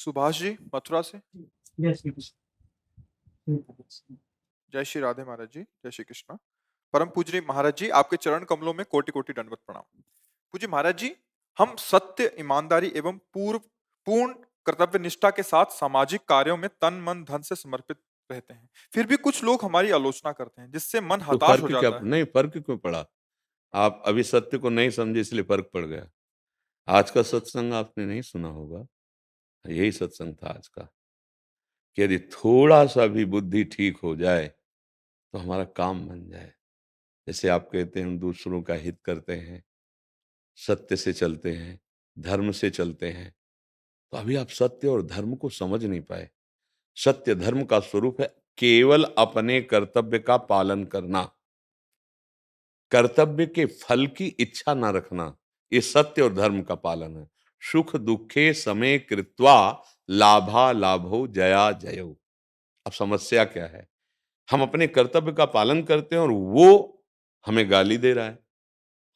सुभाष जी मथुरा से। जय श्री कृष्ण। जय श्री राधे महाराज जी, जय श्री कृष्ण। परम पूज्य महाराज जी, आपके चरण कमलों में कोटि कोटि दंडवत प्रणाम। पूज्य महाराज जी, हम सत्य, ईमानदारी एवं पूर्ण कर्तव्य निष्ठा के साथ सामाजिक कार्यों में तन मन धन से समर्पित रहते हैं। फिर भी कुछ लोग हमारी आलोचना करते हैं, जिससे मन तो हताश हो फर्क क्या जाता है। नहीं, फर्क क्यों पड़ा? आप अभी सत्य को नहीं समझे इसलिए फर्क पड़ गया। आज का सत्संग आपने नहीं सुना होगा, यही सत्संग था आज का, कि यदि थोड़ा सा भी बुद्धि ठीक हो जाए तो हमारा काम बन जाए। जैसे आप कहते हैं हम दूसरों का हित करते हैं, सत्य से चलते हैं, धर्म से चलते हैं, तो अभी आप सत्य और धर्म को समझ नहीं पाए। सत्य धर्म का स्वरूप है केवल अपने कर्तव्य का पालन करना, कर्तव्य के फल की इच्छा ना रखना। ये सत्य और धर्म का पालन है। सुख दुखे समे कृत्वा लाभा लाभो जया जयो। अब समस्या क्या है? हम अपने कर्तव्य का पालन करते हैं और वो हमें गाली दे रहा है।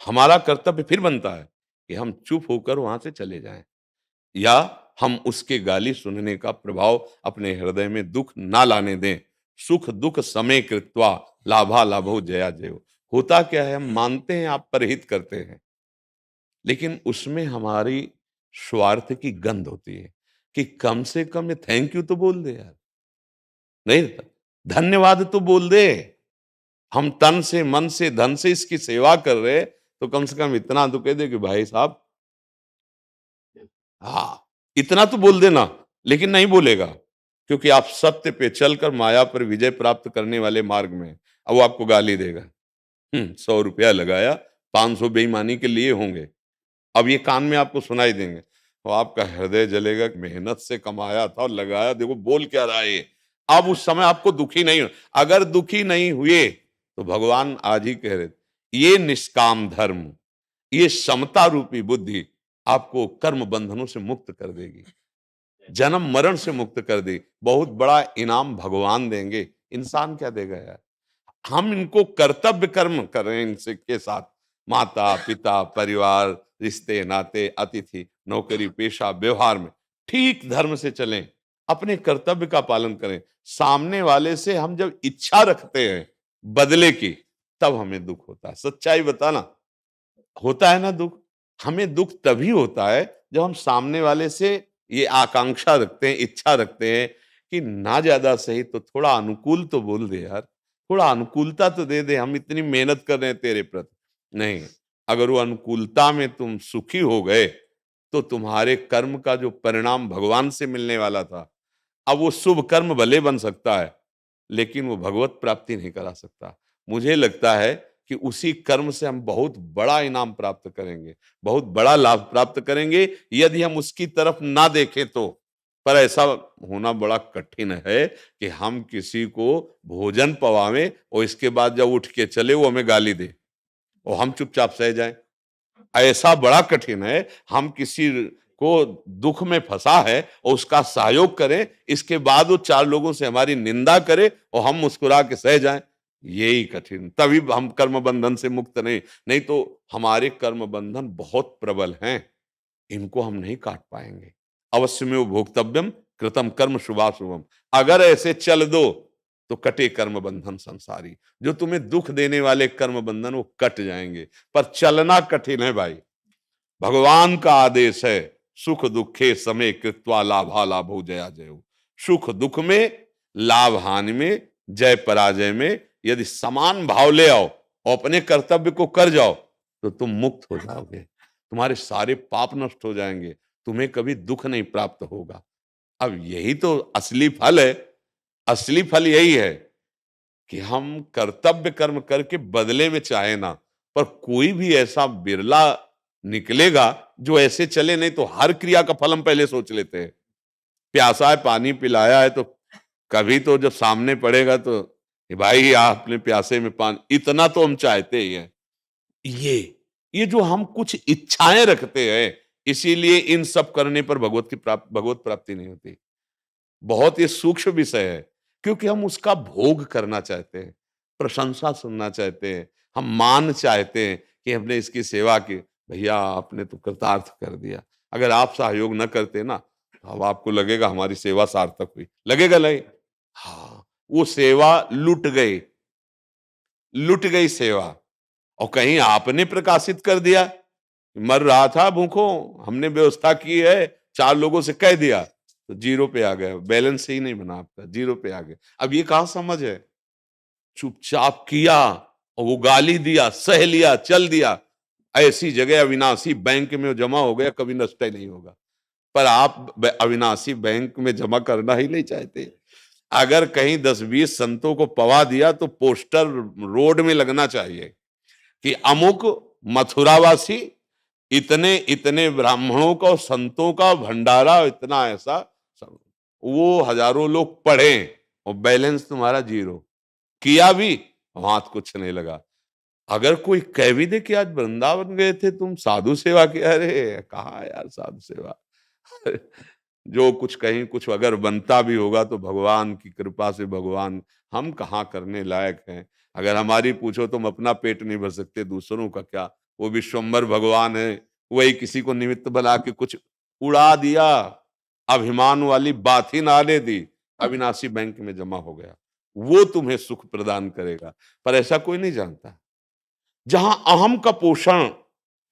हमारा कर्तव्य फिर बनता है कि हम चुप होकर वहां से चले जाएं, या हम उसके गाली सुनने का प्रभाव अपने हृदय में दुख ना लाने दें। सुख दुख समे कृत्वा लाभा लाभो जया जयो। होता क्या है, हम मानते हैं आप परहित करते हैं, लेकिन उसमें हमारी स्वार्थ की गंध होती है कि कम से कम ये थैंक यू तो बोल दे यार, नहीं धन्यवाद तो बोल दे। हम तन से मन से धन से इसकी सेवा कर रहे, तो कम से कम इतना तो कह दे कि भाई साहब, हाँ इतना तो बोल देना। लेकिन नहीं बोलेगा, क्योंकि आप सत्य पे चलकर माया पर विजय प्राप्त करने वाले मार्ग में, अब वो आपको गाली देगा। 100 रुपया लगाया, 500 बेईमानी के लिए होंगे, अब ये कान में आपको सुनाई देंगे, तो आपका हृदय जलेगा कि मेहनत से कमाया था और लगाया, देखो बोल क्या रहा है ये। अब उस समय आपको दुखी नहीं हो। अगर दुखी नहीं हुए तो भगवान आज ही कह रहे, ये निष्काम धर्म, ये समता रूपी बुद्धि आपको कर्म बंधनों से मुक्त कर देगी, जन्म मरण से मुक्त कर देगी। बहुत बड़ा इनाम भगवान देंगे, इंसान क्या देगा यार? हम इनको कर्तव्य कर्म करें इनसे के साथ, माता पिता परिवार रिश्ते नाते अतिथि नौकरी पेशा व्यवहार में ठीक धर्म से चलें, अपने कर्तव्य का पालन करें। सामने वाले से हम जब इच्छा रखते हैं बदले की, तब हमें दुख होता है। सच्चाई बताना, होता है ना दुख। हमें दुख तभी होता है जब हम सामने वाले से ये आकांक्षा रखते हैं, इच्छा रखते हैं कि ना ज्यादा सही तो थोड़ा अनुकूल तो बोल दे यार, थोड़ा अनुकूलता तो दे दे, हम इतनी मेहनत कर रहे हैं तेरे प्रति। नहीं, अगर वो अनुकूलता में तुम सुखी हो गए तो तुम्हारे कर्म का जो परिणाम भगवान से मिलने वाला था, अब वो शुभ कर्म भले बन सकता है, लेकिन वो भगवत प्राप्ति नहीं करा सकता। मुझे लगता है कि उसी कर्म से हम बहुत बड़ा इनाम प्राप्त करेंगे, बहुत बड़ा लाभ प्राप्त करेंगे, यदि हम उसकी तरफ ना देखें तो। पर ऐसा होना बड़ा कठिन है कि हम किसी को भोजन पवावें और इसके बाद जब उठ के चले वो हमें गाली दे और हम चुपचाप सह जाएं। ऐसा बड़ा कठिन है, हम किसी को दुख में फंसा है और उसका सहयोग करें, इसके बाद वो 4 लोगों से हमारी निंदा करे और हम मुस्कुरा के सह जाएं। यही कठिन, तभी हम कर्म बंधन से मुक्त नहीं तो हमारे कर्म बंधन बहुत प्रबल हैं, इनको हम नहीं काट पाएंगे। अवश्य में वो भोक्तव्यम कृतम कर्म शुभाशुभम। अगर ऐसे चल दो तो कटे कर्म बंधन संसारी। जो तुम्हें दुख देने वाले कर्म बंधन वो कट जाएंगे, पर चलना कठिन है भाई। भगवान का आदेश है, सुख दुखे समय कृत्वा लाभा लाभो जया जयो। सुख दुख में, लाभ हानि में, जय पराजय में यदि समान भाव ले आओ और अपने कर्तव्य को कर जाओ तो तुम मुक्त हो जाओगे, तुम्हारे सारे पाप नष्ट हो जाएंगे, तुम्हें कभी दुख नहीं प्राप्त होगा। अब यही तो असली फल है। असली फल यही है कि हम कर्तव्य कर्म करके बदले में चाहे ना, पर कोई भी ऐसा बिरला निकलेगा जो ऐसे चले, नहीं तो हर क्रिया का फल हम पहले सोच लेते हैं। प्यासा है, पानी पिलाया है, तो कभी तो जब सामने पड़ेगा तो भाई आपने प्यासे में पानी, इतना तो हम चाहते ही हैं। ये जो हम कुछ इच्छाएं रखते हैं, इसीलिए इन सब करने पर भगवत प्राप्ति नहीं होती। बहुत ये सूक्ष्म विषय है, क्योंकि हम उसका भोग करना चाहते हैं, प्रशंसा सुनना चाहते हैं, हम मान चाहते हैं कि हमने इसकी सेवा की, भैया आपने तो कृतार्थ कर दिया। अगर आप सहयोग न करते ना अब आपको लगेगा हमारी सेवा सार्थक हुई, लगेगा नहीं? हाँ, वो सेवा लुट गई सेवा। और कहीं आपने प्रकाशित कर दिया, मर रहा था भूखों, हमने व्यवस्था की है, 4 लोगों से कह दिया, तो जीरो पे आ गए, बैलेंस ही नहीं बना आपका, जीरो पे आ गए। अब ये कहाँ समझ है? चुपचाप किया और वो गाली दिया, सह लिया, चल दिया, ऐसी जगह अविनाशी बैंक में जमा हो गया, कभी नष्ट ही नहीं होगा। पर आप अविनाशी बैंक में जमा करना ही नहीं चाहते। अगर कहीं 10-20 संतों को पवा दिया तो पोस्टर रोड में लगना चाहिए कि अमुक मथुरावासी इतने इतने ब्राह्मणों का और संतों का भंडारा, इतना ऐसा, वो हजारों लोग पढ़े और बैलेंस तुम्हारा जीरो। किया भी, वहां कुछ नहीं लगा। अगर कोई कह भी दे कि आज वृंदावन गए थे तुम, साधु सेवा की, अरे कहा यार साधु सेवा जो कुछ कहीं कुछ अगर बनता भी होगा तो भगवान की कृपा से, भगवान, हम कहाँ करने लायक हैं। अगर हमारी पूछो तो हम अपना पेट नहीं भर सकते, दूसरों का क्या। वो विश्वम्भर भगवान है, वही किसी को निमित्त बना के कुछ उड़ा दिया, अभिमान वाली बात ही ना आने दी, अविनाशी बैंक में जमा हो गया। वो तुम्हें सुख प्रदान करेगा, पर ऐसा कोई नहीं जानता। जहां अहम का पोषण,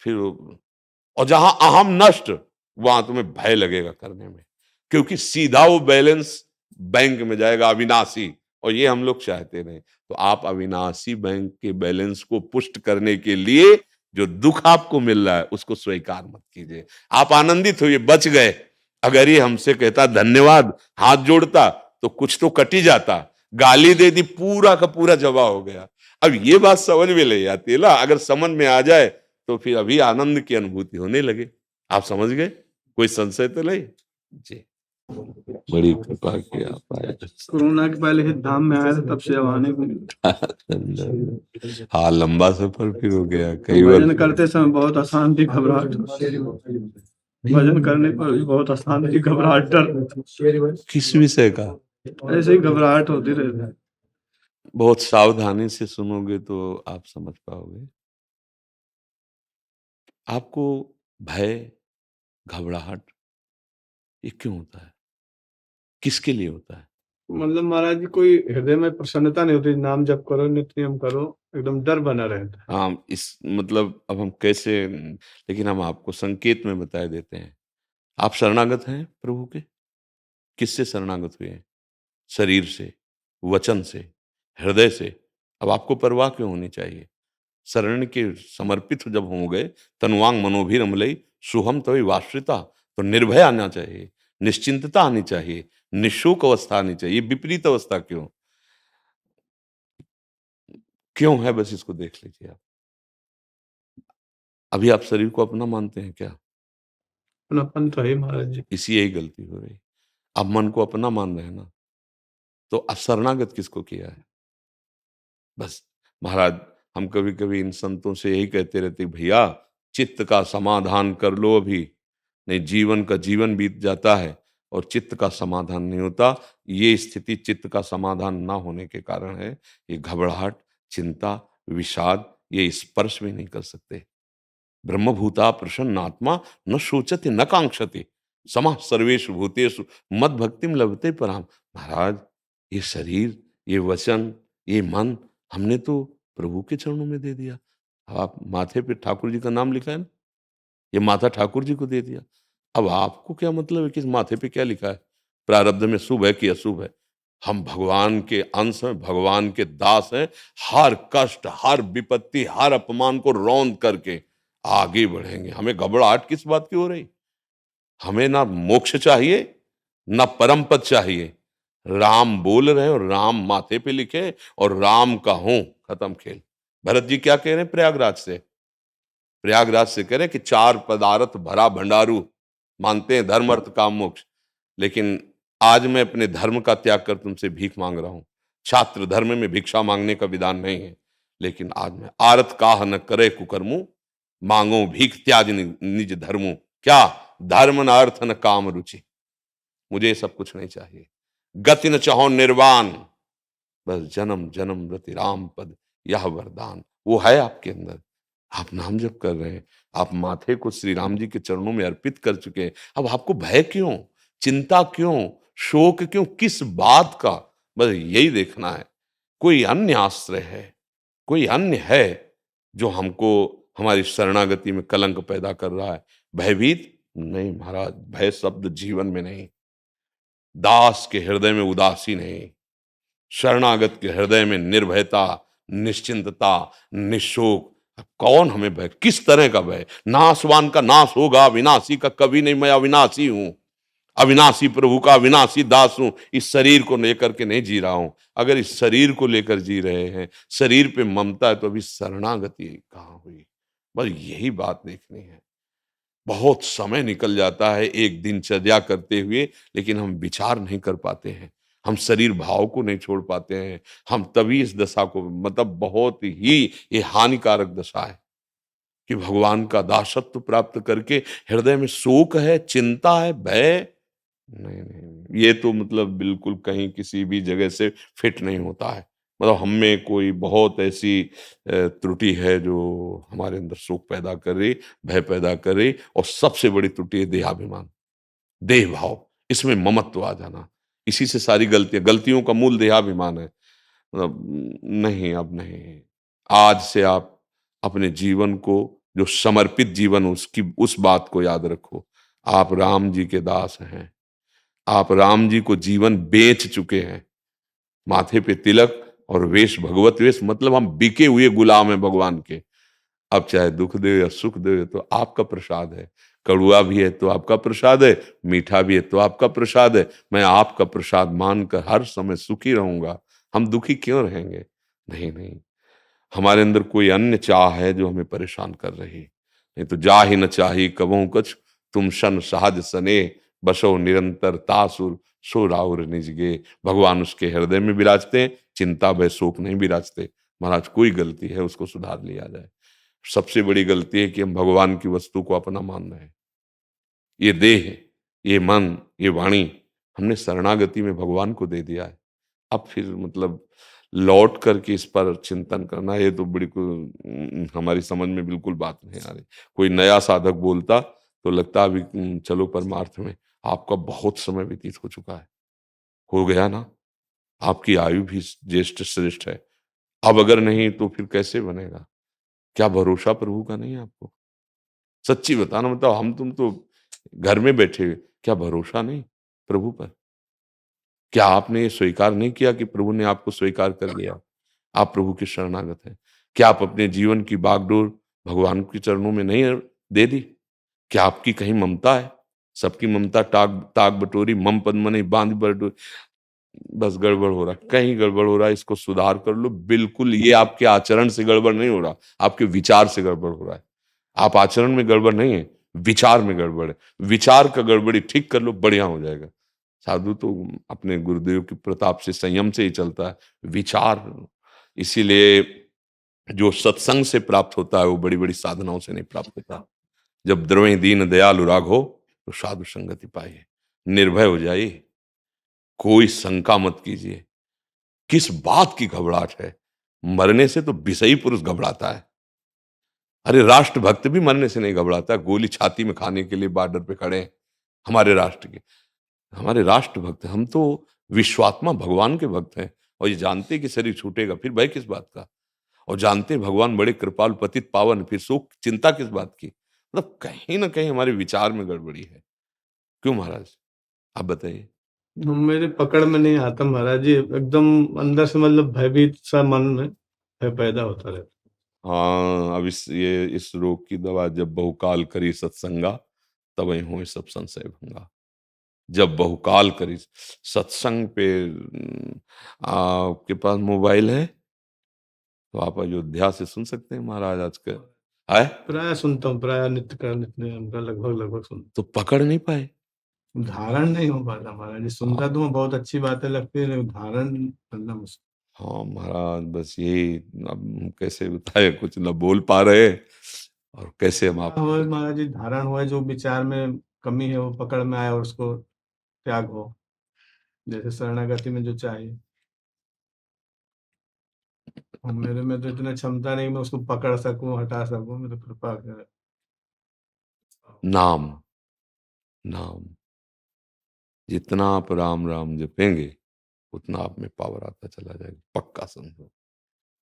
फिर और जहां अहम नष्ट, वहां तुम्हें भय लगेगा करने में, क्योंकि सीधा वो बैलेंस बैंक में जाएगा अविनाशी, और ये हम लोग चाहते नहीं। तो आप अविनाशी बैंक के बैलेंस को पुष्ट करने के लिए जो दुख आपको मिल रहा है उसको स्वीकार मत कीजिए। आप आनंदित होइए, बच गए। अगर ये हमसे कहता धन्यवाद, हाथ जोड़ता, तो कुछ तो कट ही जाता। गाली दे दी, पूरा का पूरा जवाब हो गया। अब ये बात समझ में ले आती है ना, अगर समझ में आ जाए तो फिर अभी आनंद की अनुभूति होने लगे। आप समझ गए? कोई संशय तो नहीं जी? बड़ी कृपा की आप आए। कोरोना के पहले ही धाम में आया था, तब से अब आने को मिला। हाँ, लंबा सफर फिर हो गया कई भजन बार। करते समय बहुत अशांति, घबराहट, भजन करने पर भी बहुत अशांति, घबराहट, डर, किस विषय का? ऐसे ही घबराहट होती रहती है। बहुत सावधानी से सुनोगे तो आप समझ पाओगे। आपको भय, घबराहट, ये क्यों होता है? किसके लिए होता है? मतलब महाराज जी, कोई हृदय में प्रसन्नता नहीं होती, नाम जप करो, नित्य नियम करो, एकदम डर बना रहता है। हाँ, इस मतलब अब हम कैसे, लेकिन हम आपको संकेत में बता देते हैं। आप शरणागत हैं प्रभु के? किससे शरणागत हुए हैं? शरीर से, वचन से, हृदय से। अब आपको परवाह क्यों होनी चाहिए? शरण के समर्पित जब हो गए, तनुवांग मनोभिरमलई शुभम तवि वाश्रिता, तो निर्भय आना चाहिए, निश्चिंतता आनी चाहिए, निशोक अवस्था आनी चाहिए। विपरीत अवस्था क्यों क्यों है, बस इसको देख लीजिए आप। अभी आप शरीर को अपना मानते हैं क्या? अपनापन तो है महाराज जी। इसी यही गलती हो रही। आप मन को अपना मान रहे हैं ना, तो अब शरणागत किसको किया है? बस महाराज, हम कभी कभी इन संतों से यही कहते रहते, भैया चित्त का समाधान कर लो अभी, नहीं जीवन का जीवन बीत जाता है और चित्त का समाधान नहीं होता। ये स्थिति चित्त का समाधान ना होने के कारण है। ये घबराहट, चिंता, विषाद, ये स्पर्श भी नहीं कर सकते। ब्रह्मभूता प्रसन्नात्मा न शोचति न कांक्षति समः सर्वेषु भूतेषु मद भक्तिम लभते पराम। महाराज, ये शरीर, ये वचन, ये मन हमने तो प्रभु के चरणों में दे दिया। आप माथे पे ठाकुर जी का नाम लिखा है ना, ये माथा ठाकुर जी को दे दिया। अब आपको क्या मतलब है कि इस माथे पे क्या लिखा है? प्रारब्ध में शुभ है कि अशुभ है? हम भगवान के अंश हैं, भगवान के दास हैं। हर कष्ट, हर विपत्ति, हर अपमान को रौंद करके आगे बढ़ेंगे। हमें घबराहट किस बात की हो रही? हमें ना मोक्ष चाहिए, ना परम पद चाहिए। राम बोल रहे हैं और राम माथे पे लिखे और राम का हूं, खत्म खेल। भरत जी क्या कह रहे हैं प्रयागराज से? प्रयागराज से कह रहे हैं कि 4 पदार्थ भरा भंडारू, मानते हैं धर्म अर्थ काम मोक्ष, लेकिन आज मैं अपने धर्म का त्याग कर तुमसे भीख मांग रहा हूं। छात्र धर्म में भिक्षा मांगने का विधान नहीं है, लेकिन आज मैं आरत काह न करे कुकर्मु, मांगो भीख त्याज निज धर्मो। क्या? धर्म न अर्थ न काम रुचि। मुझे ये सब कुछ नहीं चाहिए। गति न चाहो निर्वाण, बस जन्म जन्म रति राम पद यह वरदान। वो है आपके अंदर। आप नाम जप कर रहे हैं, आप माथे को श्री राम जी के चरणों में अर्पित कर चुके हैं। अब आपको भय क्यों? चिंता क्यों, शोक क्यों, किस बात का, बस यही देखना है। कोई अन्य आश्रय है, कोई अन्य है जो हमको हमारी शरणागति में कलंक पैदा कर रहा है। भयभीत नहीं महाराज, भय शब्द जीवन में नहीं। दास के हृदय में उदासी नहीं, शरणागत के हृदय में निर्भयता, निश्चिंतता, निशोक। कौन हमें भय, किस तरह का भय? नाशवान का नाश होगा, अविनाशी का कभी नहीं, मैं अविनाशी हूं, अविनाशी प्रभु का अविनाशी दास हूं। इस शरीर को लेकर के नहीं जी रहा हूं। अगर इस शरीर को लेकर जी रहे हैं, शरीर पे ममता है, तो अभी शरणागति कहां हुई? बस यही बात देखनी है। बहुत समय निकल जाता है एक दिनचर्या करते हुए, लेकिन हम विचार नहीं कर पाते हैं, हम शरीर भाव को नहीं छोड़ पाते हैं। हम तभी इस दशा को, मतलब बहुत ही ये हानिकारक दशा है कि भगवान का दासत्व प्राप्त करके हृदय में शोक है, चिंता है, भय नहीं, नहीं, ये तो मतलब बिल्कुल कहीं किसी भी जगह से फिट नहीं होता है। मतलब हम में कोई बहुत ऐसी त्रुटि है जो हमारे अंदर शोक पैदा कर रही, भय पैदा कर रही, और सबसे बड़ी त्रुटि है देहाभिमान, देह भाव, इसमें ममत्व आ जाना। इसी से सारी गलतियों का मूल देहाभिमान है। मतलब नहीं, अब नहीं। आज से आप अपने जीवन को, जो समर्पित जीवन, उसकी उस बात को याद रखो। आप राम जी के दास हैं। आप राम जी को जीवन बेच चुके हैं। माथे पे तिलक और वेश भगवत वेश, मतलब हम बिके हुए गुलाम हैं भगवान के। अब चाहे दुख दे या सुख दे, तो आपका प्रसाद है। कड़ुआ भी है तो आपका प्रसाद है, मीठा भी है तो आपका प्रसाद है। मैं आपका प्रसाद मानकर हर समय सुखी रहूंगा। हम दुखी क्यों रहेंगे? नहीं, नहीं। हमारे अंदर कोई अन्य चाह है जो हमें परेशान कर रही। नहीं तो जा ही न चाही कबहू कछ, तुम शन सहज सने, बसो निरंतर तासुर, सो राउर निज गे। भगवान उसके हृदय में विराजते हैं, चिंता भय शोक नहीं विराजते। महाराज कोई गलती है उसको सुधार लिया जाए। सबसे बड़ी गलती है कि हम भगवान की वस्तु को अपना मान रहे हैं। ये देह, ये मन, ये वाणी हमने शरणागति में भगवान को दे दिया है। अब फिर मतलब लौट करके इस पर चिंतन करना, ये तो बड़ी हमारी समझ में बिल्कुल बात नहीं आ रही। कोई नया साधक बोलता तो लगता अभी चलो परमार्थ में। आपका बहुत समय व्यतीत हो चुका है, हो गया ना। आपकी आयु भी ज्येष्ठ श्रेष्ठ है। अब अगर नहीं तो फिर कैसे बनेगा? क्या भरोसा प्रभु का नहीं है आपको? सच्ची बताना, मतलब हम तुम तो घर में बैठे हुए, क्या भरोसा नहीं प्रभु पर? क्या आपने ये स्वीकार नहीं किया कि प्रभु ने आपको स्वीकार कर लिया? आप प्रभु के शरणागत हैं। क्या आप अपने जीवन की बागडोर भगवान के चरणों में नहीं दे दी? क्या आपकी कहीं ममता है? सबकी ममता टाग ताग बटोरी, मम पद्म नहीं बांध बटोरी। बस गड़बड़ हो रहा है, कहीं गड़बड़ हो रहा है, इसको सुधार कर लो। बिल्कुल ये आपके आचरण से गड़बड़ नहीं हो रहा, आपके विचार से गड़बड़ हो रहा है। आप आचरण में गड़बड़ नहीं है, विचार में गड़बड़ है। विचार का गड़बड़ी ठीक कर लो, बढ़िया हो जाएगा। साधु तो अपने गुरुदेव के प्रताप से, संयम से ही चलता है। विचार, इसीलिए जो सत्संग से प्राप्त होता है वो बड़ी-बड़ी साधनाओं से नहीं प्राप्त होता। जब द्रवें दीन दयालु राघो, तो साधु संगति पाइए। निर्भय हो जाइए, कोई शंका मत कीजिए। किस बात की घबराहट है? मरने से तो विषयी पुरुष घबराता है। अरे राष्ट्रभक्त भी मरने से नहीं घबराता। गोली छाती में खाने के लिए बॉर्डर पे खड़े हैं हमारे राष्ट्र के। हमारे राष्ट्रभक्त हैं। हम तो विश्वात्मा भगवान के भक्त हैं, और ये जानते हैं कि शरीर छूटेगा, फिर भय किस बात का? और जानते हैं भगवान बड़े कृपालु पतित पावन, फिर शोक चिंता किस बात की? मतलब कहीं न कहीं हमारे विचार में गड़बड़ी है। क्यों महाराज? आप बताइए। मेरे पकड़ में नहीं आता महाराज जी, एकदम अंदर से मतलब भयभीत सा मन में भय पैदा होता रहता। हाँ, अब इस रोग की दवा, जब बहुकाल करी सत्संगा, तबहि होय सब संशय भंगा। जब बहुकाल करी सत्संग पे, आपके पास मोबाइल है तो आप अयोध्या से सुन सकते हैं महाराज आज के। है प्राय सुनता हूँ, प्राय नित्य का नित्य का लगभग सुनता तो पकड़ नहीं पाए। हूँ। धारण नहीं हो पाता महाराज जी, सुनता तो मैं बहुत अच्छी बातें लगती है, लेकिन धारण करना मुश्किल। हाँ महाराज, बस यही। अब हम कैसे बताए, कुछ न बोल पा रहे, और कैसे हम आप। हो महाराज जी, धारण हुआ, जो विचार में कमी है वो पकड़ में आए और उसको त्याग हो, जैसे शरणागति में जो चाहिए। और मेरे में तो इतना क्षमता नहीं मैं उसको पकड़ सकूं, हटा सकूं, मेरे कृपा कर। नाम, नाम जितना आप राम राम जपेंगे उतना आप में पावर आता चला जाएगा, पक्का समझो।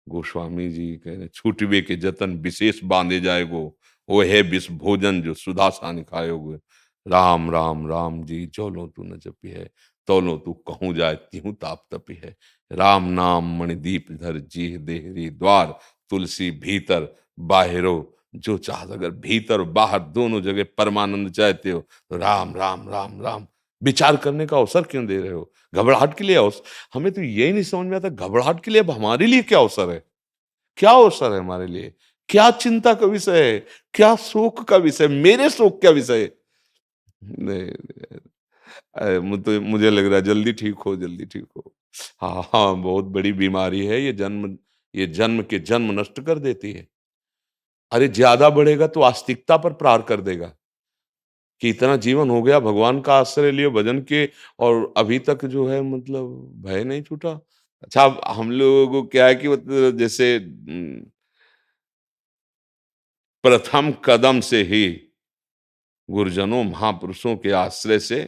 गोस्वामी जी कह रहे छूटबे के जतन विशेष बांधे जाएगो, वो है विष भोजन जो सुधा सान खाओगे। राम राम राम जी जो लो तू न जपी है, तो लो तू कहूँ जाए त्यों ताप तपी है। राम नाम मणिदीप धर जी देहरी द्वार, तुलसी भीतर बाहरो जो चाहत। अगर भीतर बाहर दोनों जगह परमानंद चाहते हो तो राम राम राम राम। विचार करने का अवसर क्यों दे रहे हो? घबराहट के लिए अवसर? हमें तो यही नहीं समझ में आता घबराहट के लिए अब हमारे लिए क्या अवसर है? क्या अवसर है हमारे लिए? क्या चिंता का विषय है? क्या शोक का विषय? मेरे शोक का विषय है? नहीं, मुझे लग रहा है जल्दी ठीक हो, जल्दी ठीक हो। हाँ हाँ, बहुत बड़ी बीमारी है ये जन्म के जन्म नष्ट कर देती है। अरे ज्यादा बढ़ेगा तो आस्तिकता पर प्रहार कर देगा कि इतना जीवन हो गया भगवान का आश्रय लिए भजन के, और अभी तक जो है मतलब भय नहीं छूटा। अच्छा, अब हम लोगों को क्या है कि मतलब जैसे प्रथम कदम से ही गुरुजनों महापुरुषों के आश्रय से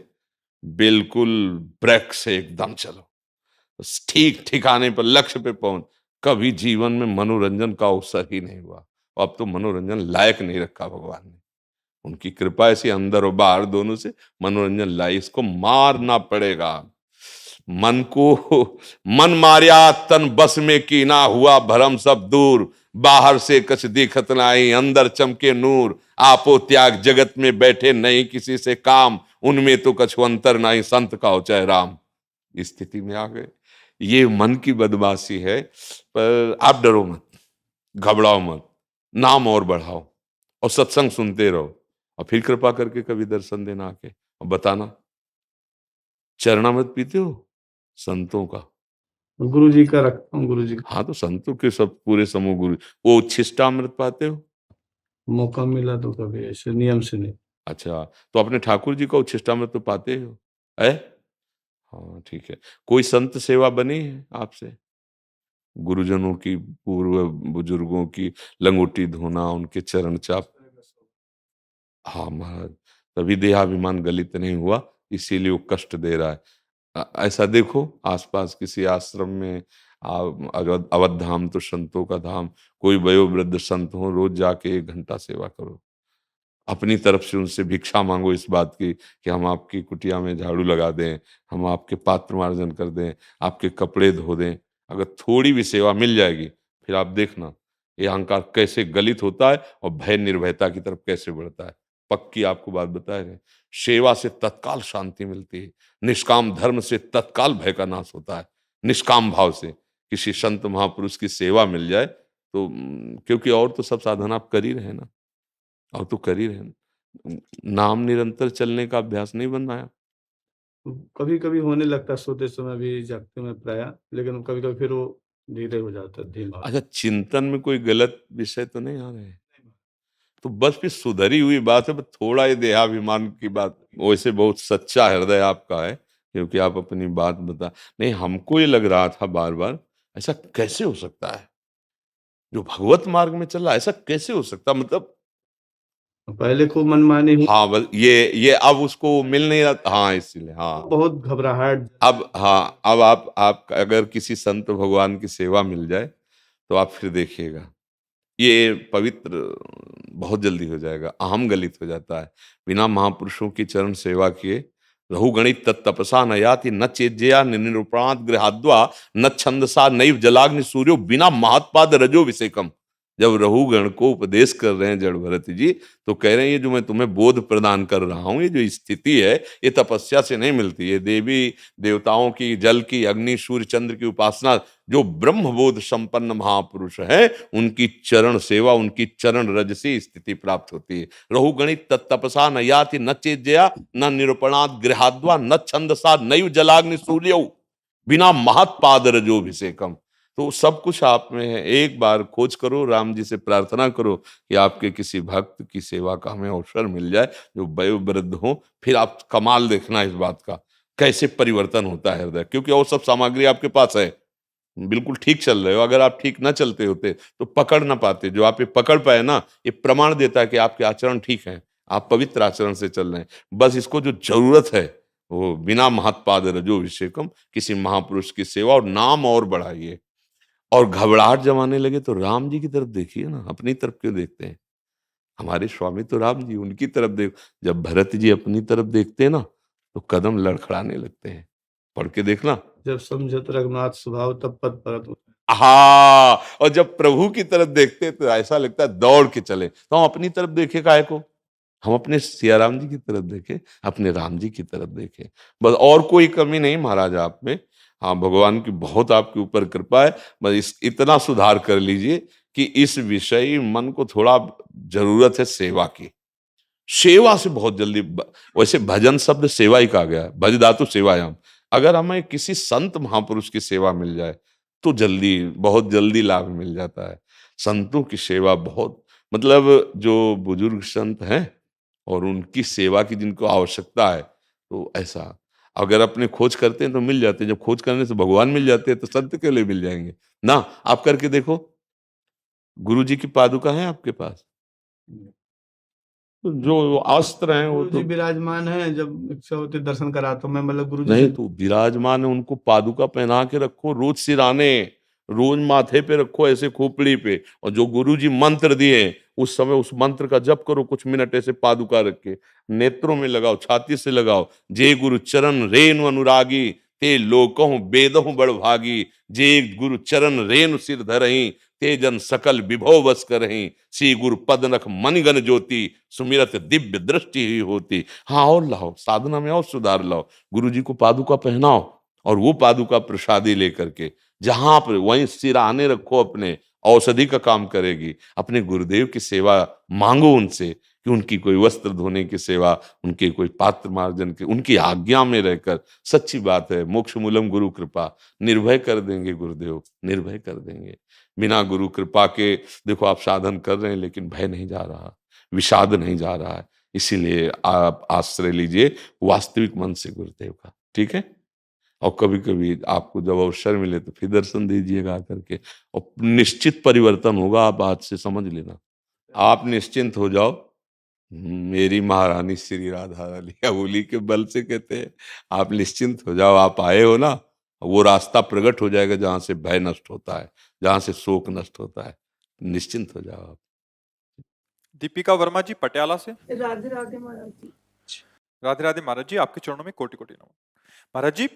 बिल्कुल ब्रेक से एकदम चलो, बस ठीक ठिकाने पर लक्ष्य पे पहुंच। कभी जीवन में मनोरंजन का अवसर ही नहीं हुआ, अब तो मनोरंजन लायक नहीं रखा भगवान ने। उनकी कृपा ऐसी अंदर और बाहर दोनों से मनोरंजन लाई, इसको मारना पड़ेगा। मन को मन मारिया तन बस में की ना, हुआ भरम सब दूर। बाहर से कछ दिखत नाई अंदर चमके नूर। आपो त्याग जगत में बैठे नहीं किसी से काम, उनमें तो कछु अंतर नहीं संत का हो चाहे राम। इस स्थिति में आ गए। ये मन की बदमाशी है, पर आप डरो मत, घबराओ मत, नाम और बढ़ाओ और सत्संग सुनते रहो, और फिर कृपा करके कभी दर्शन देना आके और बताना। चरणामृत पीते हो संतों का? गुरु जी का रखता हूँ, गुरु जी का। हाँ, तो संतों के सब पूरे समूह गुरु। वो उच्छिष्टामृत पाते हो? मौका मिला तो कभी, ऐसे नियम से नहीं। अच्छा, तो अपने ठाकुर जी का उच्छिष्टामृत तो पाते हो है? हाँ ठीक है। कोई संत सेवा बनी है आपसे? गुरुजनों की, पूर्व बुजुर्गों की लंगोटी धोना, उनके चरण चाप? हाँ महाराज, तभी देहाभिमान गलित नहीं हुआ, इसीलिए वो कष्ट दे रहा है। ऐसा देखो आसपास किसी आश्रम में, अवध धाम तो संतों का धाम, कोई वयोवृद्ध संत हो, रोज जाके 1 घंटा सेवा करो। अपनी तरफ से उनसे भिक्षा मांगो इस बात की कि हम आपकी कुटिया में झाड़ू लगा दें, हम आपके पात्र मार्जन कर दें, आपके कपड़े धो दें। अगर थोड़ी भी सेवा मिल जाएगी, फिर आप देखना ये अहंकार कैसे गलित होता है और भय निर्भयता की तरफ कैसे बढ़ता है। पक्की आपको बात बताए रहे, सेवा से तत्काल शांति मिलती है, निष्काम धर्म से तत्काल भय का नाश होता है। निष्काम भाव से किसी संत महापुरुष की सेवा मिल जाए तो क्योंकि और तो सब साधन आप कर ही रहे ना, और तो कर ही रहे ना। नाम निरंतर चलने का अभ्यास नहीं बनाया? कभी कभी होने लगता है, सोते समय भी, जागते में प्राय, लेकिन कभी कभी फिर वो धीरे हो जाता है, धीमा। अच्छा, चिंतन में कोई गलत विषय तो नहीं आ रहे हैं? तो बस फिर सुधरी हुई बात है, बस थोड़ा ये देहाभिमान की बात। वैसे बहुत सच्चा हृदय आपका है, क्योंकि आप अपनी बात बता नहीं। हमको ये लग रहा था बार बार, ऐसा कैसे हो सकता है जो भगवत मार्ग में चल रहा है, ऐसा कैसे हो सकता, मतलब पहले खूब मनमानी हुई, हाँ बस ये अब उसको मिल नहीं रहा। हाँ इसीलिए, हाँ बहुत घबराहट। अब, हाँ अब आप अगर किसी संत भगवान की सेवा मिल जाए तो आप फिर देखिएगा ये पवित्र बहुत जल्दी हो जाएगा। अहम गलित हो जाता है। बिना महापुरुषों की चरण सेवा किए रहुगणित तत्तपसा न याति न चेज्जया निरूपणात् गृहाद्वा न छंदसा नैव जलाग्नि सूर्यो बिना महत्पाद रजो विषेकम। जब रहुगण को उपदेश कर रहे हैं जड़ भरत जी, तो कह रहे हैं ये जो मैं तुम्हें बोध प्रदान कर रहा हूं, ये जो स्थिति है ये तपस्या से नहीं मिलती। ये देवी देवताओं की, जल की, अग्नि सूर्य चंद्र की उपासना, जो ब्रह्मबोध संपन्न महापुरुष है उनकी चरण सेवा, उनकी चरण रज से स्थिति प्राप्त होती है। रहुगणित तत्तपसा न याति न चेज्जया न निरूपणात् गृहाद्वा न छंदसा नैव जलाग्नि सूर्यौ बिना महत्पाद रजोभिषेकम। तो सब कुछ आप में है। एक बार खोज करो, राम जी से प्रार्थना करो कि आपके किसी भक्त की सेवा का हमें अवसर मिल जाए जो वयोवृद्ध हो। फिर आप कमाल देखना इस बात का, कैसे परिवर्तन होता है हृदय। क्योंकि वो सब सामग्री आपके पास है, बिल्कुल ठीक चल रहे हो। अगर आप ठीक ना चलते होते तो पकड़ ना पाते। जो आप ये पकड़ पाए ना, ये प्रमाण देता है कि आपके आचरण ठीक है, आप पवित्र आचरण से चल रहे हैं। बस इसको जो जरूरत है वो बिना महत्पाद रजोभिषेकम, किसी महापुरुष की सेवा और नाम और बढ़ाइए। और घबराहट जब आने लगे तो राम जी की तरफ देखिए ना, अपनी तरफ क्यों देखते हैं? हमारे स्वामी तो राम जी, उनकी तरफ देख। जब भरत जी अपनी तरफ देखते हैं ना, तो कदम लड़खड़ाने लगते हैं। पढ़ के देखना। जब समझत रघुनाथ स्वभाव तब पद परत हो। हाँ, और जब प्रभु की तरफ देखते हैं तो ऐसा लगता है दौड़ के चले। तो हम अपनी तरफ देखे काहे को? हम अपने सिया राम जी की तरफ देखें, अपने राम जी की तरफ देखें। बस और कोई कमी नहीं महाराज आप में। हाँ, भगवान की बहुत आपके ऊपर कृपा है। बस इतना सुधार कर लीजिए कि इस विषय मन को थोड़ा जरूरत है सेवा की। सेवा से बहुत जल्दी वैसे भजन शब्द सेवा ही कहा गया है, भज धातु सेवायाम। अगर हमें किसी संत महापुरुष की सेवा मिल जाए तो जल्दी, बहुत जल्दी लाभ मिल जाता है। संतों की सेवा बहुत, मतलब जो बुजुर्ग संत हैं और उनकी सेवा की जिनको आवश्यकता है, तो ऐसा अगर अपने खोज करते हैं तो मिल जाते हैं। जब खोज करने से भगवान मिल जाते हैं तो संत के लिए मिल जाएंगे ना। आप करके देखो, गुरु जी की पादुका है आपके पास, तो जो अस्त्र हैं वो गुरु जी तो विराजमान है, जब इच्छा होती है दर्शन कराता हूँ मैं, मतलब गुरु जी नहीं, से तो विराजमान है, उनको पादुका पहना के रखो रोज सिराने, रोज माथे पे रखो ऐसे खोपड़ी पे। और जो गुरु जी मंत्र दिए उस समय उस मंत्र का जप करो कुछ मिनट ऐसे पादुका रख के, नेत्रों में लगाओ, छाती से लगाओ। जे गुरु चरण रेणु अनुरागी, ते लोकहु बेदहु बड़भागी। जे गुरु चरण रेणु सिर धरहि, ते जन सकल विभव बस करहि। श्री गुरु पद नख मणिगण ज्योति, सुमिरत दिव्य दृष्टि ही होती। हाँ, और लाओ साधना में और सुधार लाओ। गुरु जी को पादुका पहनाओ और वो पादुका प्रसादी लेकर के जहां पर वहीं सिराने रखो अपने, औषधि का काम करेगी। अपने गुरुदेव की सेवा मांगो उनसे कि उनकी कोई वस्त्र धोने की सेवा, उनके कोई पात्र मार्जन की, उनकी आज्ञा में रहकर। सच्ची बात है, मोक्ष मूलम गुरु कृपा, निर्भय कर देंगे गुरुदेव, निर्भय कर देंगे। बिना गुरु कृपा के देखो आप साधन कर रहे हैं लेकिन भय नहीं जा रहा, विषाद नहीं जा रहा है। इसीलिए आप आश्रय लीजिए वास्तविक मन से गुरुदेव का, ठीक है। और कभी कभी आपको जब अवसर मिले तो फिर दर्शन दीजिएगा करके, और निश्चित परिवर्तन होगा। आप आज से समझ लेना, आप निश्चिंत हो जाओ। मेरी महारानी श्री राधा रानी बोली के बल से कहते हैं आप निश्चिंत हो जाओ। आप आए हो ना, वो रास्ता प्रकट हो जाएगा जहां से भय नष्ट होता है, जहां से शोक नष्ट होता है। निश्चिंत हो जाओ आप। दीपिका वर्मा जी पटियाला से। राधे राधे महाराज जी। राधे राधे महाराज जी, आपके चरणों में कोटि कोटि नमन। महाराज जी,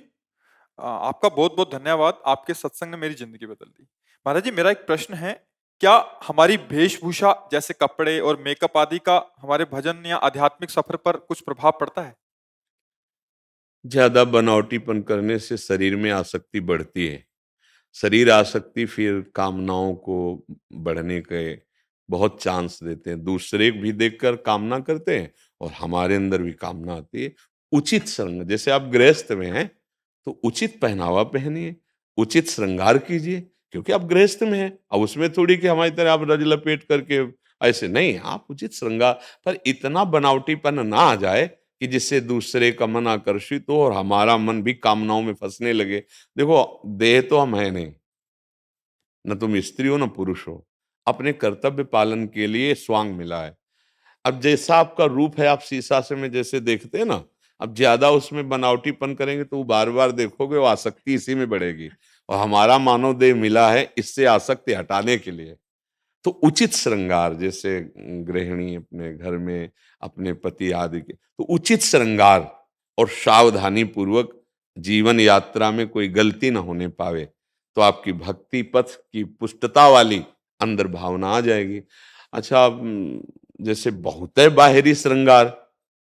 आपका बहुत बहुत धन्यवाद, आपके सत्संग ने मेरी जिंदगी बदल दी। महाराज जी, मेरा एक प्रश्न है, क्या हमारी वेशभूषा जैसे कपड़े और मेकअप आदि का हमारे भजन या आध्यात्मिक सफर पर कुछ प्रभाव पड़ता है? ज्यादा बनावटीपन करने से शरीर में आसक्ति बढ़ती है। शरीर आसक्ति फिर कामनाओं को बढ़ने के बहुत चांस देते हैं। दूसरे भी देखकर कामना करते हैं और हमारे अंदर भी कामना आती है। उचित श्रृंगार, जैसे आप गृहस्थ में हैं तो उचित पहनावा पहनिए, उचित श्रृंगार कीजिए, क्योंकि आप गृहस्थ में हैं। अब उसमें थोड़ी कि हमारी तरह आप रज लपेट करके ऐसे नहीं, आप उचित श्रृंगार, पर इतना बनावटीपन ना आ जाए कि जिससे दूसरे का मन आकर्षित हो और हमारा मन भी कामनाओं में फंसने लगे। देखो, देह तो हम है नहीं, न तुम स्त्री हो न पुरुष हो। अपने कर्तव्य पालन के लिए स्वांग मिला है। अब जैसा आपका रूप है, आप शीशा से में जैसे देखते हैं ना, अब ज्यादा उसमें बनावटीपन करेंगे तो बार बार देखोगे, वो आसक्ति इसी में बढ़ेगी। और हमारा मानव देह मिला है इससे आसक्ति हटाने के लिए। तो उचित श्रृंगार, जैसे गृहिणी अपने घर में अपने पति आदि के, तो उचित श्रृंगार और सावधानी पूर्वक जीवन यात्रा में कोई गलती ना होने पावे, तो आपकी भक्ति पथ की पुष्टता वाली अंदर भावना आ जाएगी। अच्छा, जैसे बहुत है बाहरी श्रृंगार,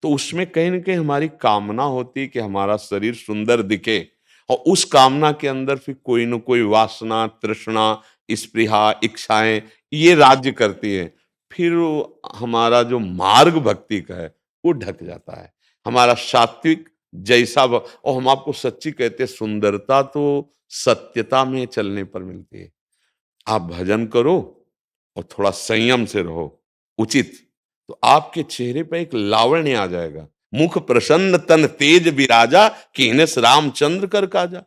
तो उसमें कहीं ना कहीं हमारी कामना होती है कि हमारा शरीर सुंदर दिखे, और उस कामना के अंदर फिर कोई न कोई वासना, तृष्णा, स्पृहा, इच्छाएं ये राज्य करती है। फिर हमारा जो मार्ग भक्ति का है वो ढक जाता है। हमारा सात्विक जैसा और हम आपको सच्ची कहते हैं, सुंदरता तो सत्यता में चलने पर मिलती है। आप भजन करो और थोड़ा संयम से रहो, उचित, तो आपके चेहरे पर एक लावण्य आ जाएगा। मुख प्रसन्न तन तेज विराजा, कीनस रामचंद्र कर काजा।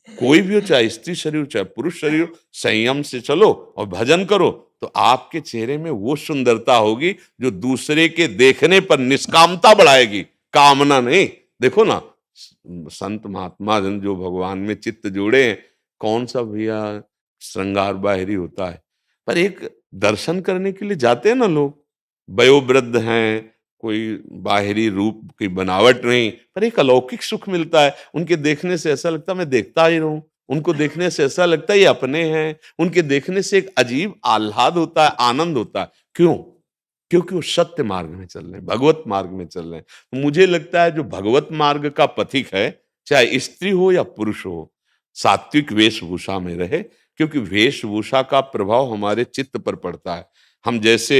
कोई भी हो, चाहे स्त्री शरीर हो चाहे पुरुष शरीर हो, संयम से चलो और भजन करो तो आपके चेहरे में वो सुंदरता होगी जो दूसरे के देखने पर निष्कामता बढ़ाएगी, कामना नहीं। देखो ना, संत महात्मा जन जो भगवान में चित्त जोड़े हैं, कौन सा भैया श्रृंगार बाहरी होता है। पर एक दर्शन करने के लिए जाते हैं ना लोग, वयोवृद्ध हैं, कोई बाहरी रूप की बनावट नहीं, पर एक अलौकिक सुख मिलता है। उनके देखने से ऐसा लगता है मैं देखता ही रहूं, उनको देखने से ऐसा लगता है ये अपने हैं, उनके देखने से एक अजीब आह्लाद होता है, आनंद होता है। क्यों? क्योंकि वो सत्य मार्ग में चल रहे हैं, भगवत मार्ग में चल रहे हैं। तो मुझे लगता है जो भगवत मार्ग का पथिक है, चाहे स्त्री हो या पुरुष हो, सात्विक वेशभूषा में रहे, क्योंकि वेशभूषा का प्रभाव हमारे चित्त पर पड़ता है। हम जैसे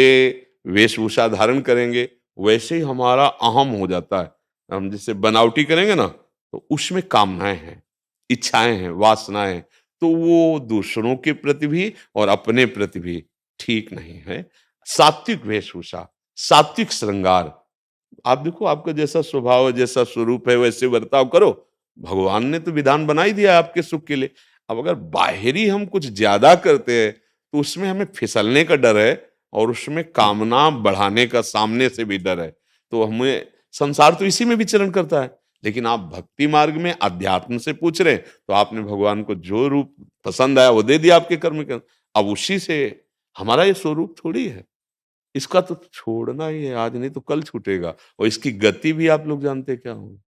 वेशभूषा धारण करेंगे वैसे ही हमारा अहम हो जाता है। हम जैसे बनावटी करेंगे ना, तो उसमें कामनाएं हैं, इच्छाएं हैं, वासनाएं हैं, तो वो दूसरों के प्रति भी और अपने प्रति भी ठीक नहीं है। सात्विक वेशभूषा, सात्विक श्रृंगार, आप देखो आपका जैसा स्वभाव है, जैसा स्वरूप है, वैसे बर्ताव करो। भगवान ने तो विधान बना ही दिया है आपके सुख के लिए। अब अगर बाहरी हम कुछ ज्यादा करते हैं तो उसमें हमें फिसलने का डर है और उसमें कामना बढ़ाने का सामने से भी डर है। तो हमें संसार तो इसी में विचरण करता है। लेकिन आप भक्ति मार्ग में अध्यात्म से पूछ रहे हैं, तो आपने भगवान को जो रूप पसंद आया वो दे दिया आपके कर्म के। अब उसी से हमारा ये स्वरूप थोड़ी है, इसका तो छोड़ना ही है, आज नहीं तो कल छूटेगा। और इसकी गति भी आप लोग जानते क्या होगी?